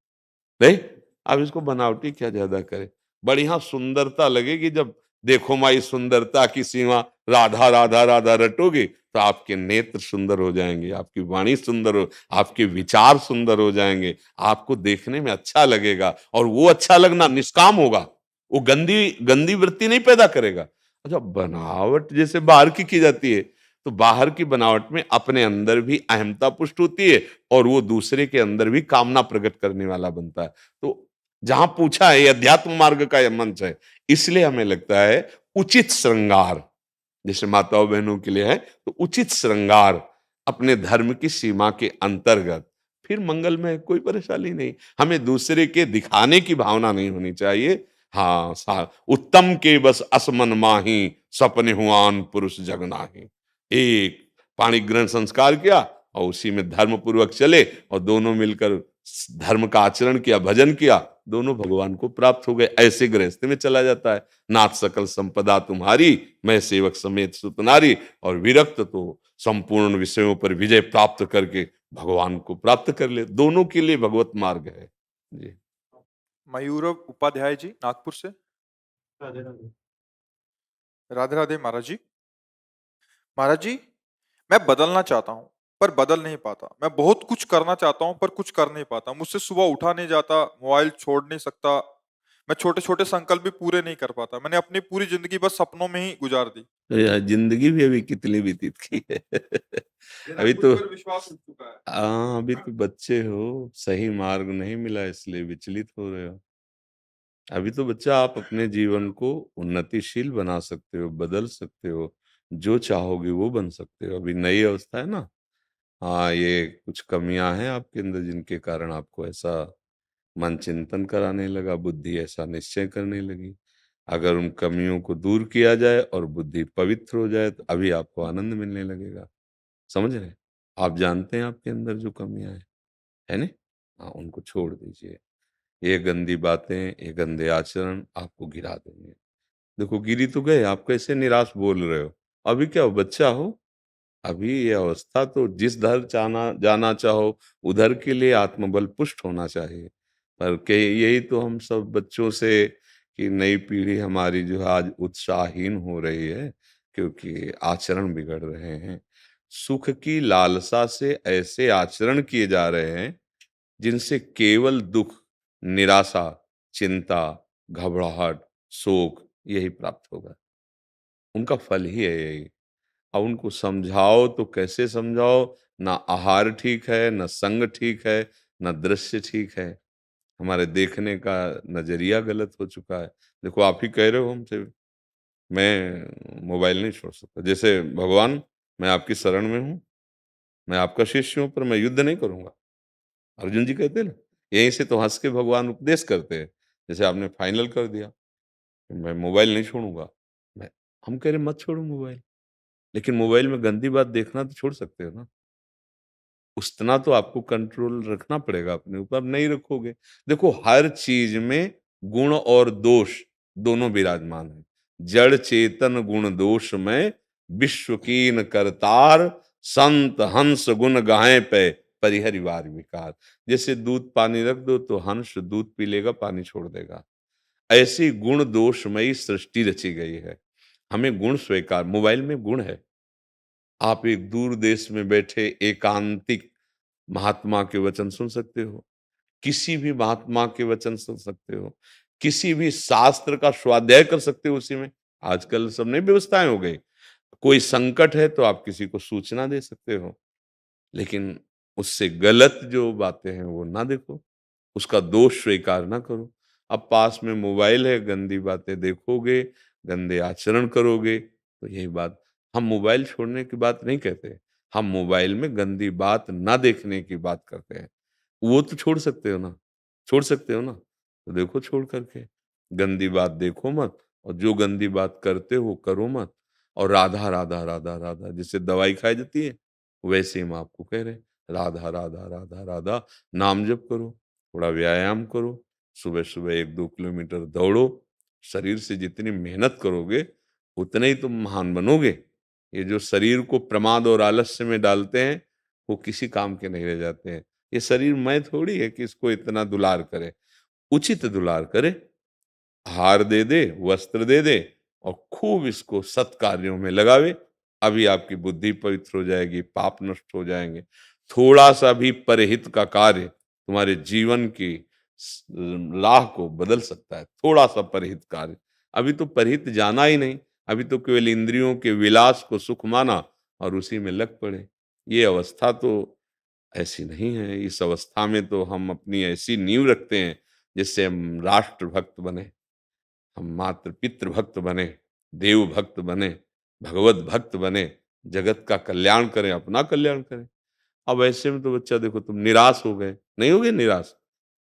नहीं, आप इसको बनावटी क्या ज्यादा करें। बढ़िया सुंदरता लगेगी जब देखो माई सुंदरता की सीमा, राधा राधा राधा रटोगे तो आपके नेत्र सुंदर हो जाएंगे, आपकी वाणी सुंदर हो, आपके विचार सुंदर हो जाएंगे, आपको देखने में अच्छा लगेगा। और वो अच्छा लगना निष्काम होगा, वो गंदी गंदी वृत्ति नहीं पैदा करेगा। अच्छा, बनावट जैसे बाहर की जाती है, तो बाहर की बनावट में अपने अंदर भी अहमता पुष्ट होती है और वो दूसरे के अंदर भी कामना प्रकट करने वाला बनता है। तो जहां पूछा है, ये अध्यात्म मार्ग का यह मंच है, इसलिए हमें लगता है उचित श्रृंगार जैसे माताओं बहनों के लिए है, तो उचित श्रृंगार अपने धर्म की सीमा के अंतर्गत, फिर मंगल में कोई परेशानी नहीं। हमें दूसरे के दिखाने की भावना नहीं होनी चाहिए। हाँ, उत्तम के बस असमन माही, सपने हुआन पुरुष जग नाही। एक पाणी ग्रहण संस्कार किया और उसी में धर्म पूर्वक चले और दोनों मिलकर धर्म का आचरण किया, भजन किया, दोनों भगवान को प्राप्त हो गए। ऐसे गृहस्थ में चला जाता है। नाथ सकल संपदा तुम्हारी, मैं सेवक समेत सुत नारी। और विरक्त तो संपूर्ण विषयों पर विजय प्राप्त करके भगवान को प्राप्त कर ले। दोनों के लिए भगवत मार्ग है जी। मयूरव उपाध्याय जी नागपुर से। राधे राधे। राधे राधे महाराज जी। महाराज जी, मैं बदलना चाहता हूँ पर बदल नहीं पाता। मैं बहुत कुछ करना चाहता हूँ पर कुछ कर नहीं पाता। मुझसे सुबह उठा नहीं जाता, मोबाइल छोड़ नहीं सकता। मैं छोटे छोटे संकल्प भी पूरे नहीं कर पाता। मैंने अपनी पूरी जिंदगी बस सपनों में ही गुजार दी। तो यार जिंदगी भी अभी कितनी व्यतीत की है। मेरा अभी खुद तो पर विश्वास उठ चुका है। हाँ, अभी तो बच्चे हो, सही मार्ग नहीं मिला इसलिए विचलित हो रहे हो। अभी तो बच्चा आप अपने जीवन को उन्नतिशील बना सकते हो, बदल सकते हो, जो चाहोगे वो बन सकते हो। अभी नई अवस्था है ना। हाँ, ये कुछ कमियां हैं आपके अंदर जिनके कारण आपको ऐसा मन चिंतन कराने लगा, बुद्धि ऐसा निश्चय करने लगी। अगर उन कमियों को दूर किया जाए और बुद्धि पवित्र हो जाए तो अभी आपको आनंद मिलने लगेगा। समझ रहे हैं? आप जानते हैं आपके अंदर जो कमियां हैं, है ना? हाँ, उनको छोड़ दीजिए। ये गंदी बातें, ये गंदे आचरण आपको गिरा देंगे। देखो गिरी तो गए, आप कैसे निराश बोल रहे हो? अभी क्या हो, बच्चा हो? अभी ये अवस्था तो जिस दर जाना जाना चाहो उधर के लिए आत्मबल पुष्ट होना चाहिए। पर के यही तो हम सब बच्चों से कि नई पीढ़ी हमारी जो है आज उत्साहहीन हो रही है, क्योंकि आचरण बिगड़ रहे हैं। सुख की लालसा से ऐसे आचरण किए जा रहे हैं जिनसे केवल दुख, निराशा, चिंता, घबराहट, शोक यही प्राप्त होगा। उनका फल ही है यही। अब उनको समझाओ तो कैसे समझाओ? ना आहार ठीक है, ना संग ठीक है, ना दृश्य ठीक है। हमारे देखने का नजरिया गलत हो चुका है। देखो आप ही कह रहे हो हमसे, मैं मोबाइल नहीं छोड़ सकता। जैसे भगवान, मैं आपकी शरण में हूँ, मैं आपका शिष्य हूँ, पर मैं युद्ध नहीं करूंगा। अर्जुन जी कहते हैं ना, यहीं से तो हंस के भगवान उपदेश करते हैं। जैसे आपने फाइनल कर दिया कि मैं मोबाइल नहीं छोड़ूंगा। मैं हम कह रहे मत छोड़ो मोबाइल, लेकिन मोबाइल में गंदी बात देखना तो छोड़ सकते हो ना। उतना तो आपको कंट्रोल रखना पड़ेगा अपने ऊपर, नहीं रखोगे। देखो हर चीज में गुण और दोष दोनों विराजमान है। जड़ चेतन गुण दोष में विश्व कीन करतार, संत हंस गुण गाहें पे परिहरिवार विकार। जैसे दूध पानी रख दो तो हंस दूध पी लेगा, पानी छोड़ देगा। ऐसी गुण दोषमयी सृष्टि रची गई है। हमें गुण स्वीकार, मोबाइल में गुण है। आप एक दूर देश में बैठे एकांतिक महात्मा के वचन सुन सकते हो, किसी भी महात्मा के वचन सुन सकते हो, किसी भी शास्त्र का स्वाध्याय कर सकते हो उसी में। आजकल सब नई व्यवस्थाएं हो गई। कोई संकट है तो आप किसी को सूचना दे सकते हो, लेकिन उससे गलत जो बातें हैं वो ना देखो, उसका दोष स्वीकार ना करो। अब पास में मोबाइल है, गंदी बातें देखोगे, गंदे आचरण करोगे, तो यही बात। हम मोबाइल छोड़ने की बात नहीं कहते, हम मोबाइल में गंदी बात ना देखने की बात करते हैं। वो तो छोड़ सकते हो ना, छोड़ सकते हो ना, तो देखो छोड़ करके। गंदी बात देखो मत, और जो गंदी बात करते हो करो मत। और राधा राधा राधा राधा जिससे दवाई खाई जाती है, वैसे हम आपको कह रहे हैं, राधा राधा राधा राधा नाम जप करो, थोड़ा व्यायाम करो, सुबह सुबह 1-2 किलोमीटर दौड़ो। शरीर से जितनी मेहनत करोगे उतने ही तुम महान बनोगे। ये जो शरीर को प्रमाद और आलस्य में डालते हैं, वो किसी काम के नहीं रह जाते हैं। ये शरीर मैं थोड़ी है कि इसको इतना दुलार करे, उचित दुलार करे, हार दे दे, वस्त्र दे दे, और खूब इसको सत्कार्यों में लगावे। अभी आपकी बुद्धि पवित्र हो जाएगी, पाप नष्ट हो जाएंगे। थोड़ा सा भी परहित का कार्य तुम्हारे जीवन की राह को बदल सकता है। थोड़ा सा परहित कार्य, अभी तो परहित जाना ही नहीं, अभी तो केवल इंद्रियों के विलास को सुख माना और उसी में लग पड़े। ये अवस्था तो ऐसी नहीं है। इस अवस्था में तो हम अपनी ऐसी नींव रखते हैं जिससे हम राष्ट्र भक्त बने, हम मातृ पितृ भक्त बने, देव भक्त बने, भगवत भक्त बने, जगत का कल्याण करें, अपना कल्याण करें। अब ऐसे में तो बच्चा देखो तुम निराश हो गए, नहीं होगे निराश?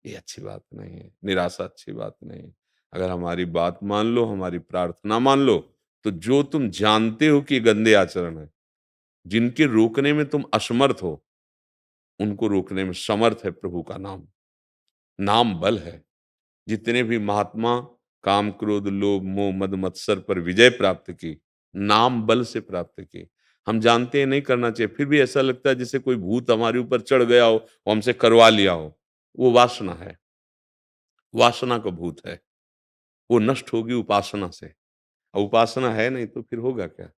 ये अच्छी बात नहीं है, निराशा अच्छी बात नहीं है। अगर हमारी बात मान लो, हमारी प्रार्थना मान लो, तो जो तुम जानते हो कि गंदे आचरण है, जिनके रोकने में तुम असमर्थ हो, उनको रोकने में समर्थ है प्रभु का नाम। नाम बल है। जितने भी महात्मा काम क्रोध लोभ मोह मद मत्सर पर विजय प्राप्त की, नाम बल से प्राप्त की। हम जानते हैं नहीं करना चाहिए, फिर भी ऐसा लगता है जैसे कोई भूत हमारे ऊपर चढ़ गया हो और हमसे करवा लिया हो। वो वासना है, वासना का भूत है। वो नष्ट होगी उपासना से। और उपासना है नहीं तो फिर होगा क्या?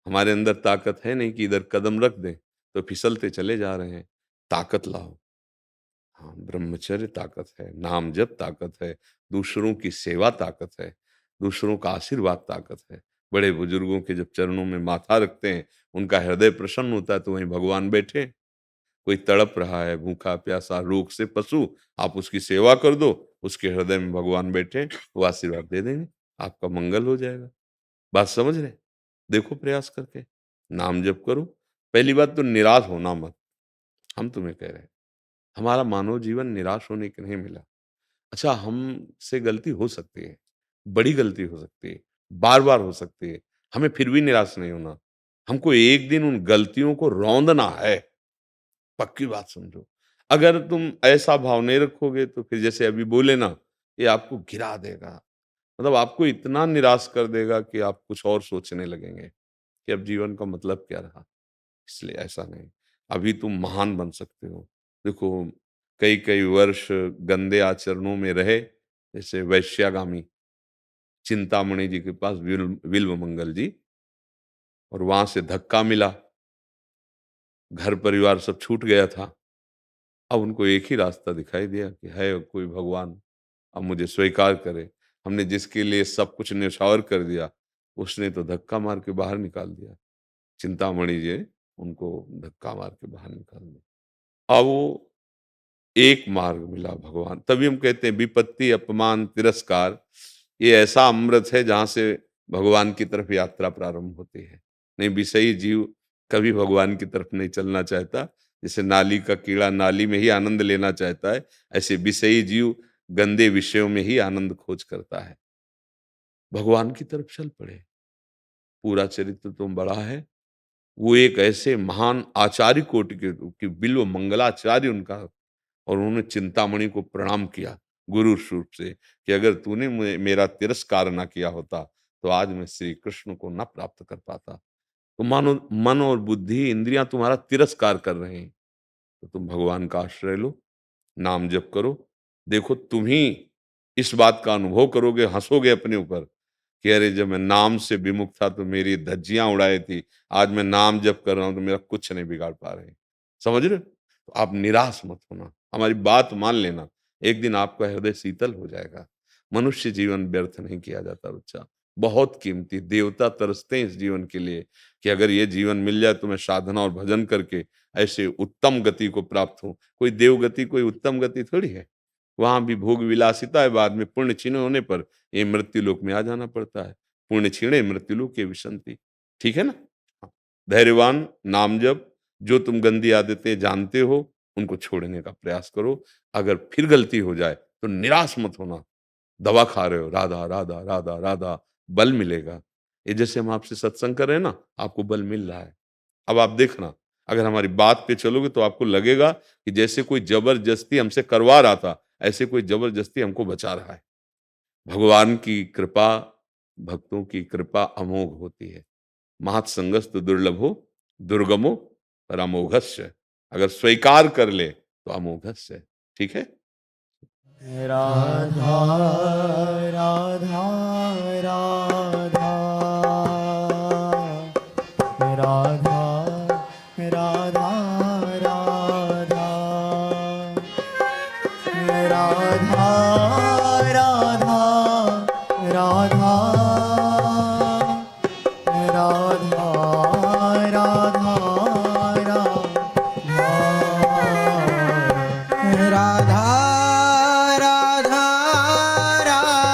हमारे अंदर ताकत है नहीं कि इधर कदम रख दें तो फिसलते चले जा रहे हैं। ताकत लाओ। हाँ, ब्रह्मचर्य ताकत है, नाम जप ताकत है, दूसरों की सेवा ताकत है, दूसरों का आशीर्वाद ताकत है। बड़े बुजुर्गों के जब चरणों में माथा रखते हैं, उनका हृदय प्रसन्न होता है, तो वहीं भगवान बैठे। कोई तड़प रहा है, भूखा प्यासा रोग से पशु, आप उसकी सेवा कर दो, उसके हृदय में भगवान बैठे, वो आशीर्वाद दे देंगे, आपका मंगल हो जाएगा। बात समझ रहे? देखो प्रयास करके, नाम जप करो। पहली बात तो निराश होना मत, हम तुम्हें कह रहे हैं। हमारा मानव जीवन निराश होने के नहीं मिला। अच्छा, हमसे गलती हो सकती है, बड़ी गलती हो सकती है, बार-बार हो सकती है, हमें फिर भी निराश नहीं होना। हमको एक दिन उन गलतियों को रौंदना है, पक्की बात समझो। अगर तुम ऐसा भाव नहीं रखोगे तो फिर जैसे अभी बोले ना, ये आपको गिरा देगा। मतलब आपको इतना निराश कर देगा कि आप कुछ और सोचने लगेंगे कि अब जीवन का मतलब क्या रहा? इसलिए ऐसा नहीं। अभी तुम महान बन सकते हो। देखो, कई-कई वर्ष गंदे आचरणों में रहे, जैसे वैश्यागामी चिंतामणि जी के पास बिल्वमंगल जी, और वहां से धक्का मिला, घर परिवार सब छूट गया था। अब उनको एक ही रास्ता दिखाई दिया कि है कोई भगवान, अब मुझे स्वीकार करे। हमने जिसके लिए सब कुछ न्यौछावर कर दिया, उसने तो धक्का मार के बाहर निकाल दिया। चिंतामणि जी ने उनको धक्का मार के बाहर निकाल दिया। अब वो एक मार्ग मिला भगवान, तभी हम कहते हैं विपत्ति अपमान तिरस्कार, ये ऐसा अमृत है जहां से भगवान की तरफ यात्रा प्रारंभ होती है। नहीं, विषयी जीव कभी भगवान की तरफ नहीं चलना चाहता। जैसे नाली का कीड़ा नाली में ही आनंद लेना चाहता है, ऐसे विषयी जीव गंदे विषयों में ही आनंद खोज करता है। भगवान की तरफ चल पड़े। पूरा चरित्र तो बड़ा है, वो एक ऐसे महान आचार्य कोटि के कि बिल्व मंगलाचार्य उनका, और उन्होंने चिंतामणि को प्रणाम किया गुरु रूप से कि अगर तूने मेरा तिरस्कार ना किया होता तो आज मैं श्री कृष्ण को न प्राप्त कर पाता। तो मानो मन और बुद्धि इंद्रियां तुम्हारा तिरस्कार कर रहे हैं, तो तुम भगवान का आश्रय लो, नाम जप करो। देखो तुम ही इस बात का अनुभव करोगे, हंसोगे अपने ऊपर कि अरे जब मैं नाम से विमुख था तो मेरी धज्जियां उड़ाई थी, आज मैं नाम जप कर रहा हूं तो मेरा कुछ नहीं बिगाड़ पा रहे। समझ रहे हो? तो आप निराश मत होना, हमारी बात मान लेना, एक दिन आपका हृदय शीतल हो जाएगा। मनुष्य जीवन व्यर्थ नहीं किया जाता बच्चा, बहुत कीमती, देवता तरसते हैं इस जीवन के लिए कि अगर ये जीवन मिल जाए तो मैं साधना और भजन करके ऐसे उत्तम गति को प्राप्त हूं। कोई देव गति, कोई उत्तम गति थोड़ी है। वहां भी भोग विलासिता है, बाद में पुण्य क्षीण होने पर ये मृत्यु लोक में आ जाना पड़ता है। पुण्य क्षीणे मृत्यु लोक के विशंति। ठीक है ना? हाँ। धैर्यवान, नाम जप, जो तुम गंदी आदतें जानते हो उनको छोड़ने का प्रयास करो। अगर फिर गलती हो जाए तो निराश मत होना। दवा खा रहे हो, राधा राधा राधा राधा, बल मिलेगा। ये जैसे हम आपसे सत्संग कर रहे हैं ना, आपको बल मिल रहा है। अब आप देखना, अगर हमारी बात पे चलोगे तो आपको लगेगा कि जैसे कोई जबरदस्ती हमसे करवा रहा था, ऐसे कोई जबरदस्ती हमको बचा रहा है। भगवान की कृपा, भक्तों की कृपा अमोघ होती है। महत्संगस्तु दुर्लभो दुर्गमो परमोघस्य। अगर स्वीकार कर ले तो अमोघस्य। ठीक है? राधा राधा राधा राधा राधा राधा राधा राधा राधा राधा राधा राधा राधा राधा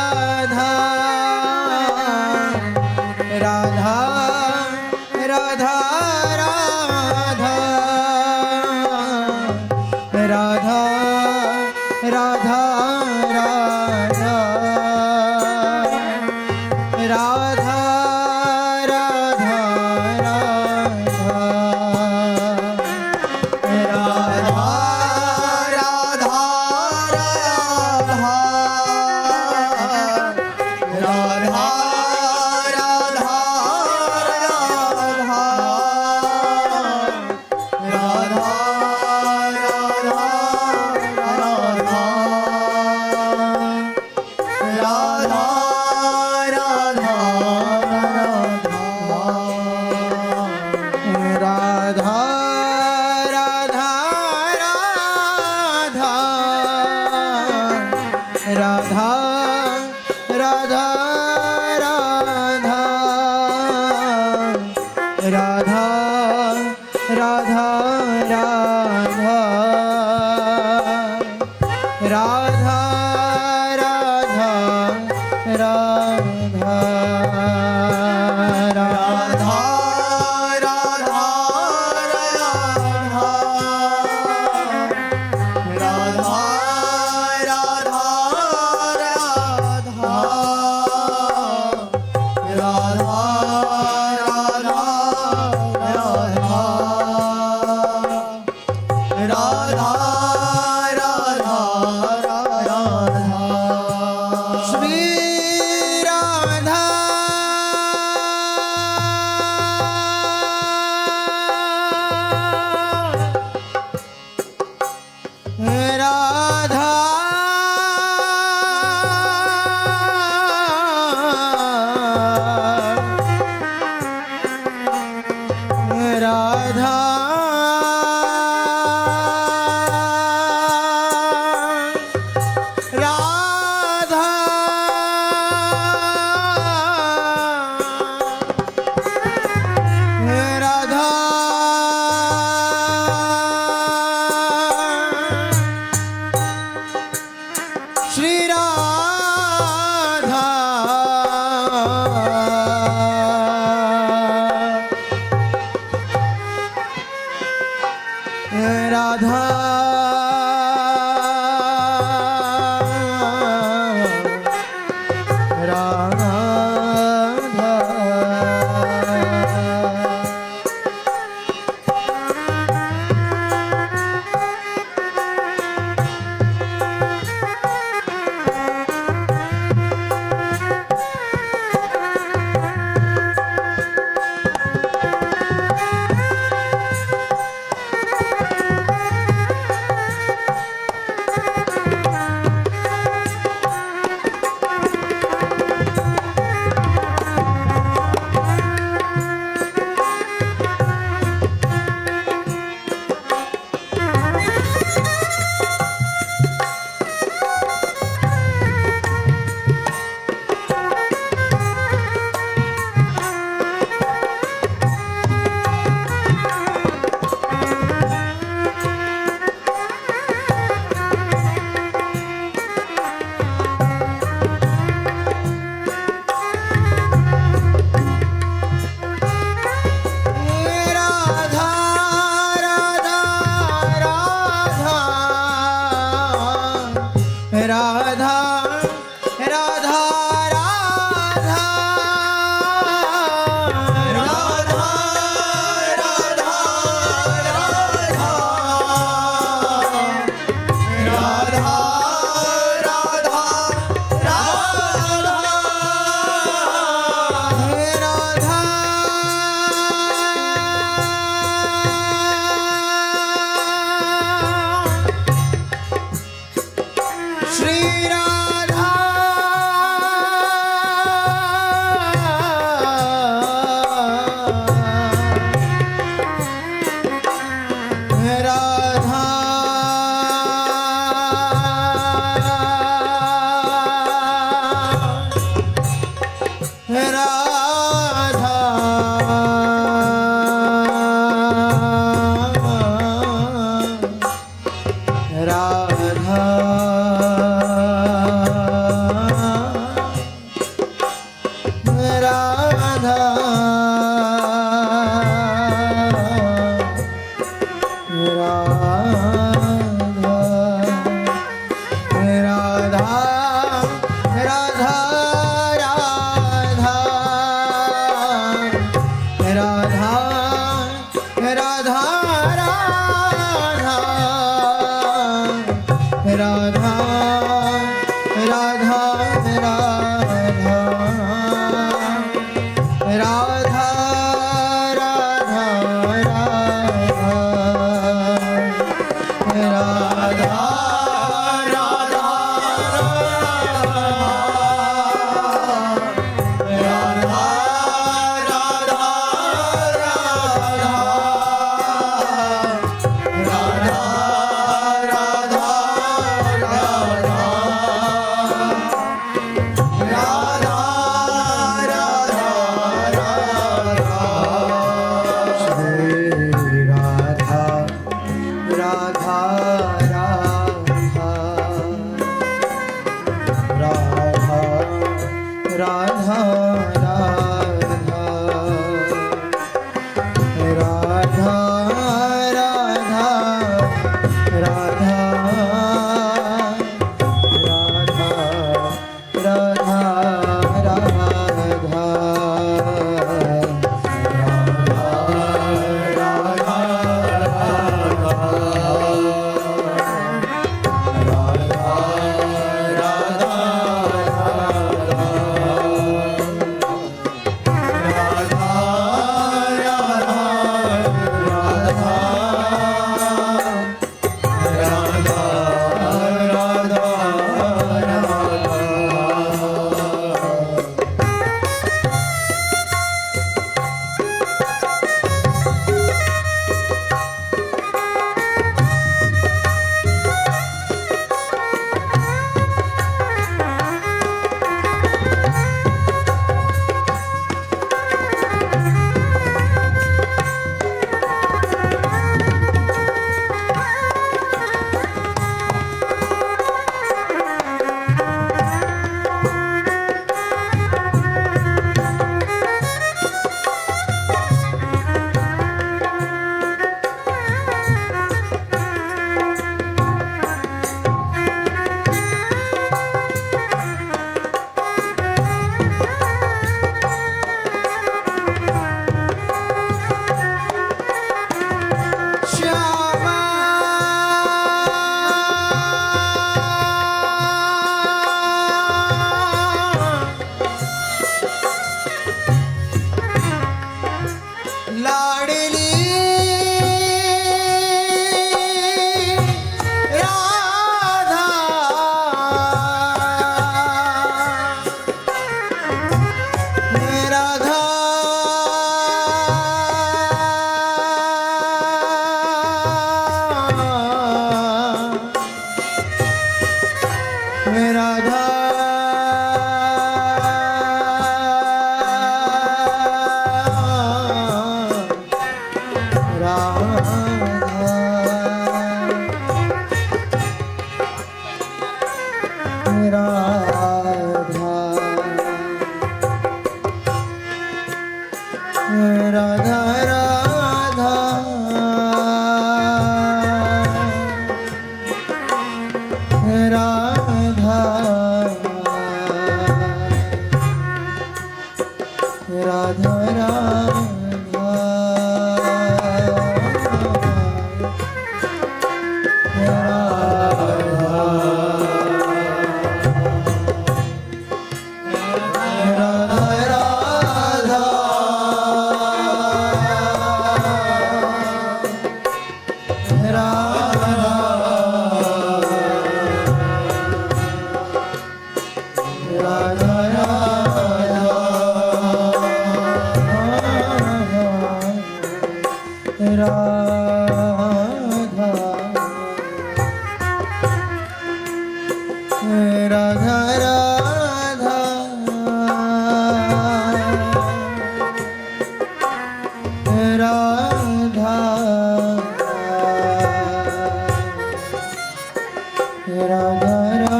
राधा